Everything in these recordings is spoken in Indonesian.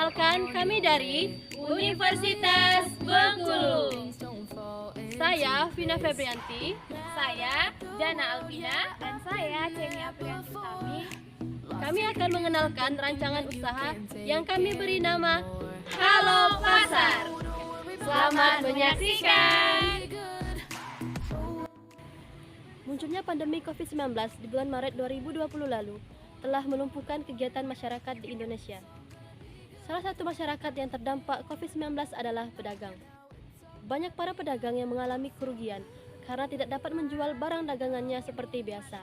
Perkenalkan, kami dari Universitas Bengkulu. Saya Vina Febrianti. Saya Jana Albina. Dan saya Cemi Aprianti Tami. Kami akan mengenalkan rancangan usaha yang kami beri nama Halo Pasar. Selamat menyaksikan. Munculnya pandemi COVID-19 di bulan Maret 2020 lalu telah melumpuhkan kegiatan masyarakat di Indonesia. Salah satu masyarakat yang terdampak COVID-19 adalah pedagang. Banyak para pedagang yang mengalami kerugian karena tidak dapat menjual barang dagangannya seperti biasa.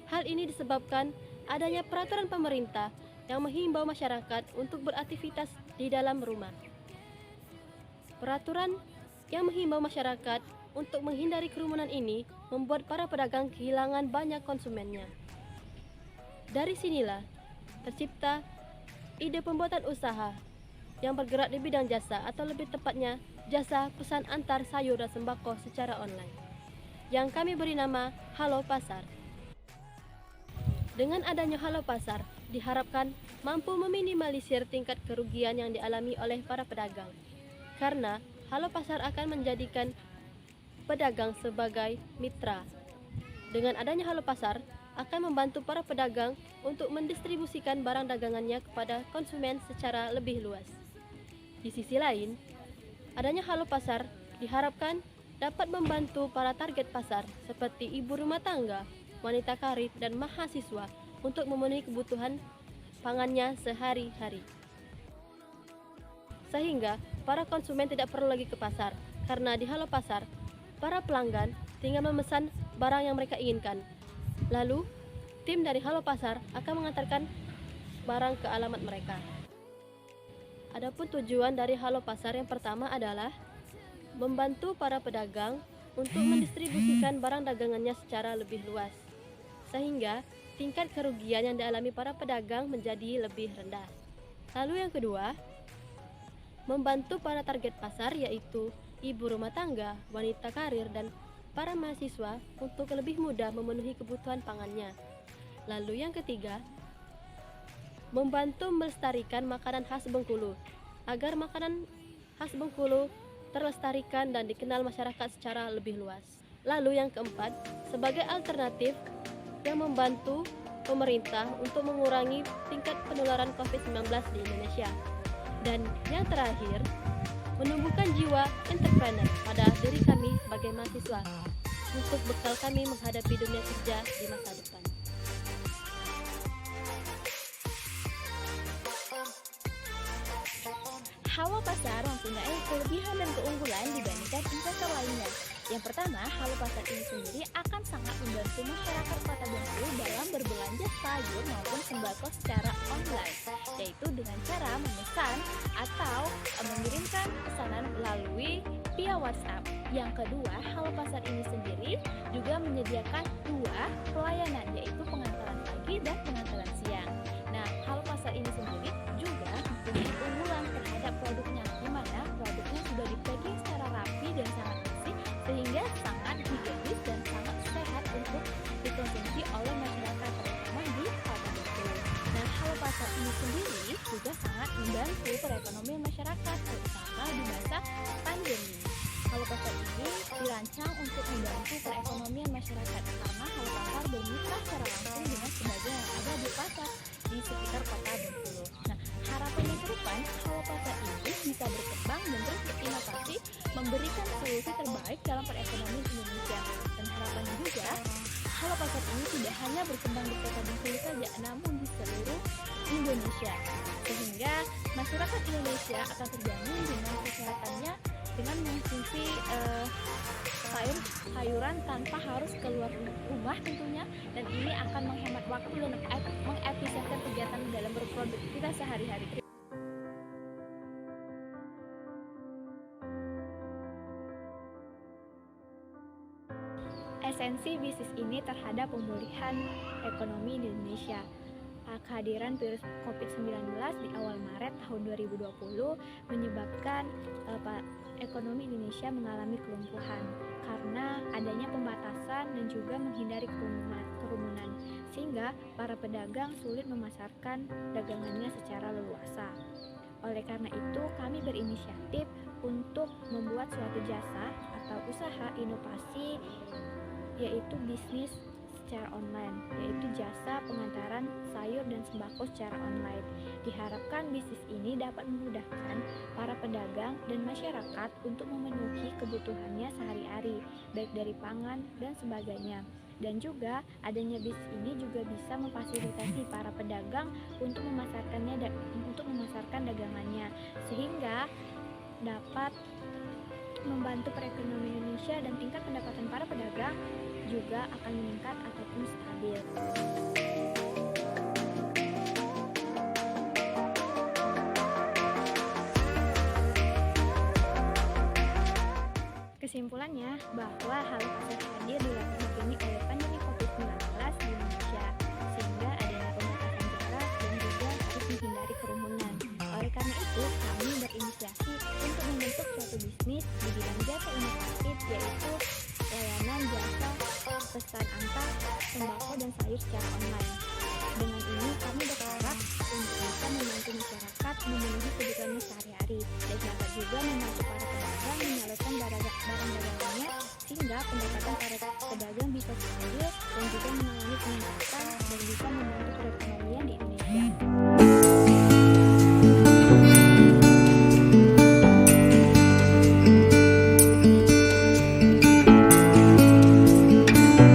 Hal ini disebabkan adanya peraturan pemerintah yang menghimbau masyarakat untuk beraktivitas di dalam rumah. Peraturan yang menghimbau masyarakat untuk menghindari kerumunan ini membuat para pedagang kehilangan banyak konsumennya. Dari sinilah tercipta ide pembuatan usaha yang bergerak di bidang jasa, atau lebih tepatnya jasa pesan antar sayur dan sembako secara online, yang kami beri nama Halo Pasar. Dengan adanya Halo Pasar, diharapkan mampu meminimalisir tingkat kerugian yang dialami oleh para pedagang, karena Halo Pasar akan menjadikan pedagang sebagai mitra. Dengan adanya Halo Pasar, akan membantu para pedagang untuk mendistribusikan barang dagangannya kepada konsumen secara lebih luas. Di sisi lain, adanya Halo Pasar diharapkan dapat membantu para target pasar seperti ibu rumah tangga, wanita karir, dan mahasiswa untuk memenuhi kebutuhan pangannya sehari-hari. Sehingga para konsumen tidak perlu lagi ke pasar, karena di Halo Pasar, para pelanggan tinggal memesan barang yang mereka inginkan. Lalu, tim dari Halo Pasar akan mengantarkan barang ke alamat mereka. Adapun tujuan dari Halo Pasar yang pertama adalah membantu para pedagang untuk mendistribusikan barang dagangannya secara lebih luas, sehingga tingkat kerugian yang dialami para pedagang menjadi lebih rendah. Lalu yang kedua, membantu para target pasar, yaitu ibu rumah tangga, wanita karir, dan para mahasiswa untuk lebih mudah memenuhi kebutuhan pangannya. Lalu yang ketiga, membantu melestarikan makanan khas Bengkulu, agar makanan khas Bengkulu terlestarikan dan dikenal masyarakat secara lebih luas. Lalu yang keempat, sebagai alternatif yang membantu pemerintah untuk mengurangi tingkat penularan COVID-19 di Indonesia. Dan yang terakhir, menumbuhkan jiwa entrepreneur pada diri kami sebagai mahasiswa untuk bekal kami menghadapi dunia kerja di masa depan. Halo Pasar mempunyai kelebihan dan keunggulan dibandingkan investor lainnya. Yang pertama, Halo Pasar ini sendiri akan sangat membantu masyarakat Kota Bengkulu dalam berbelanja sayur maupun sembako secara online, yaitu dengan cara memesan atau mengirimkan pesanan melalui via WhatsApp. Yang kedua, Halo Pasar ini sendiri juga menyediakan dua pelayanan, yaitu pengantaran pagi dan pengantaran siang. Nah, Halo Pasar ini sendiri juga mempunyai keunggulan terhadap produknya, di mana produknya sudah di-packing secara rapi dan sangat bersih, sehingga sangat higienis dan sangat sehat untuk dikonsumsi oleh masyarakat, terutama di Kota Bengkulu. Nah, Halo Pasar ini sendiri juga sangat membantu perekonomian masyarakat, terutama di masa pandemi. Halo Pasar ini dirancang untuk membantu perekonomian masyarakat, karena Halo Pasar bermitra secara langsung dengan pedagang yang ada di pasar di sekitar Kota Bengkulu. Nah, harapannya ke depan, Halo Pasar ini bisa berkembang dan terus berinovasi, memberikan solusi terbaik dalam perekonomian Indonesia. Dan harapannya juga, Halo Pasar ini tidak hanya berkembang di Kota Bengkulu saja, namun di seluruh Indonesia, sehingga masyarakat Indonesia akan terjamin dengan kesehatannya dengan mengkonsumsi sayuran tanpa harus keluar rumah tentunya, dan ini akan menghemat waktu dan mengefisienkan kegiatan dalam berproduktivitas sehari-hari. Esensi bisnis ini terhadap pemulihan ekonomi di Indonesia. Kehadiran virus COVID-19 di awal Maret tahun 2020 menyebabkan ekonomi Indonesia mengalami kelumpuhan karena adanya pembatasan dan juga menghindari kerumunan, sehingga para pedagang sulit memasarkan dagangannya secara leluasa. Oleh karena itu, kami berinisiatif untuk membuat suatu jasa atau usaha inovasi, yaitu bisnis secara online, yaitu jasa pengantaran sayur dan sembako secara online. Diharapkan bisnis ini dapat memudahkan para pedagang dan masyarakat untuk memenuhi kebutuhannya sehari-hari, baik dari pangan dan sebagainya. Dan juga adanya bisnis ini juga bisa memfasilitasi para pedagang untuk memasarkan dagangannya, sehingga dapat membantu perekonomian Indonesia dan tingkat pendapatan para pedagang juga akan meningkat ataupun stabil. Kesimpulannya bahwa Halo Pasar hadir di latar belakang oleh pandemi COVID-19 di Indonesia, sehingga adanya pembatasan jarak dan juga harus menghindari kerumunan. Oleh karena itu, kami berinisiasi untuk membentuk suatu bisnis di bidang jasa inovatif, yaitu layanan jasa pesan antar sembako dan sayur secara online. Dengan ini kami